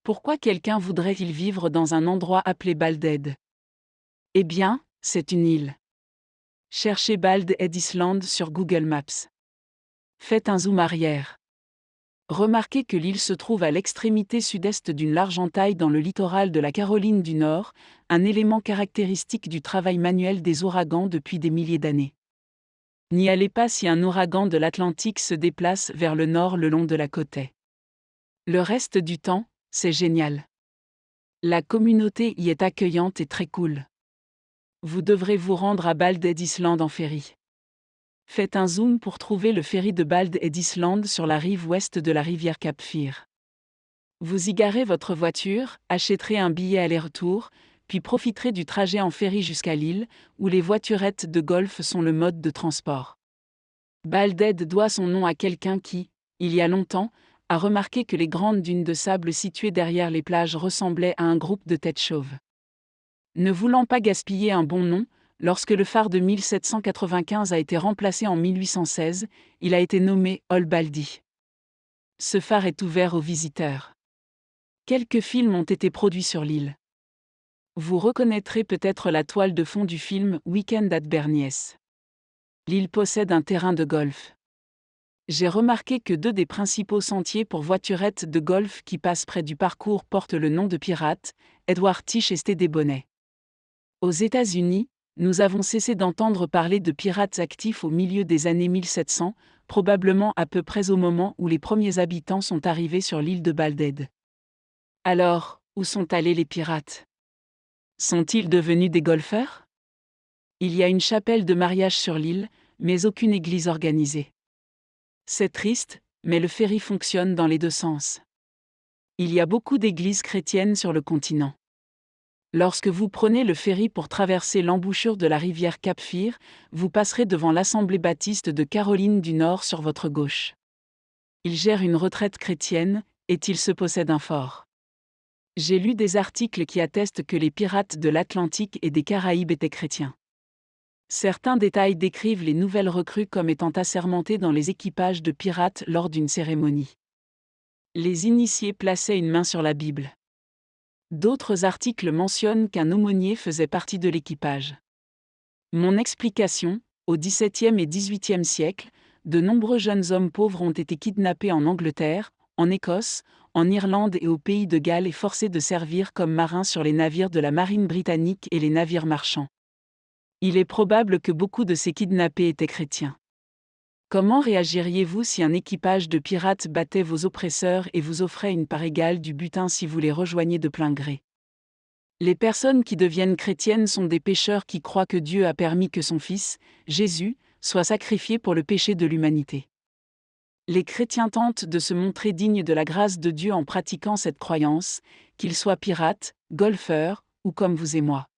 Pourquoi quelqu'un voudrait-il vivre dans un endroit appelé Bald-Head? Eh bien, c'est une île. Cherchez Bald-Head Island sur Google Maps. Faites un zoom arrière. Remarquez que l'île se trouve à l'extrémité sud-est d'une large entaille dans le littoral de la Caroline du Nord, un élément caractéristique du travail manuel des ouragans depuis des milliers d'années. N'y allez pas si un ouragan de l'Atlantique se déplace vers le nord le long de la côte est. Le reste du temps, c'est génial. La communauté y est accueillante et très cool. Vous devrez vous rendre à Bald-Head Island en ferry. Faites un zoom pour trouver le ferry de Bald-Head Island sur la rive ouest de la rivière Cap Fear. Vous y garez votre voiture, achèterez un billet aller-retour, puis profiterez du trajet en ferry jusqu'à l'île, où les voiturettes de golf sont le mode de transport. Bald-Head doit son nom à quelqu'un qui, il y a longtemps, a remarqué que les grandes dunes de sable situées derrière les plages ressemblaient à un groupe de têtes chauves. Ne voulant pas gaspiller un bon nom, lorsque le phare de 1795 a été remplacé en 1816, il a été nommé Old Baldy. Ce phare est ouvert aux visiteurs. Quelques films ont été produits sur l'île. Vous reconnaîtrez peut-être la toile de fond du film Weekend at Bernie's. L'île possède un terrain de golf. J'ai remarqué que deux des principaux sentiers pour voiturettes de golf qui passent près du parcours portent le nom de pirates, Edward Tish et Stédé Bonnet. Aux États-Unis, nous avons cessé d'entendre parler de pirates actifs au milieu des années 1700, probablement à peu près au moment où les premiers habitants sont arrivés sur l'île de Bald-Head. Alors, où sont allés les pirates? Sont-ils devenus des golfeurs? Il y a une chapelle de mariage sur l'île, mais aucune église organisée. C'est triste, mais le ferry fonctionne dans les deux sens. Il y a beaucoup d'églises chrétiennes sur le continent. Lorsque vous prenez le ferry pour traverser l'embouchure de la rivière Cap Fear, vous passerez devant l'Assemblée baptiste de Caroline du Nord sur votre gauche. Il gère une retraite chrétienne, et il se possède un fort. J'ai lu des articles qui attestent que les pirates de l'Atlantique et des Caraïbes étaient chrétiens. Certains détails décrivent les nouvelles recrues comme étant assermentées dans les équipages de pirates lors d'une cérémonie. Les initiés plaçaient une main sur la Bible. D'autres articles mentionnent qu'un aumônier faisait partie de l'équipage. Mon explication, au XVIIe et XVIIIe siècle, de nombreux jeunes hommes pauvres ont été kidnappés en Angleterre, en Écosse, en Irlande et au pays de Galles et forcés de servir comme marins sur les navires de la marine britannique et les navires marchands. Il est probable que beaucoup de ces kidnappés étaient chrétiens. Comment réagiriez-vous si un équipage de pirates battait vos oppresseurs et vous offrait une part égale du butin si vous les rejoigniez de plein gré? Les personnes qui deviennent chrétiennes sont des pécheurs qui croient que Dieu a permis que son Fils, Jésus, soit sacrifié pour le péché de l'humanité. Les chrétiens tentent de se montrer dignes de la grâce de Dieu en pratiquant cette croyance, qu'ils soient pirates, golfeurs, ou comme vous et moi.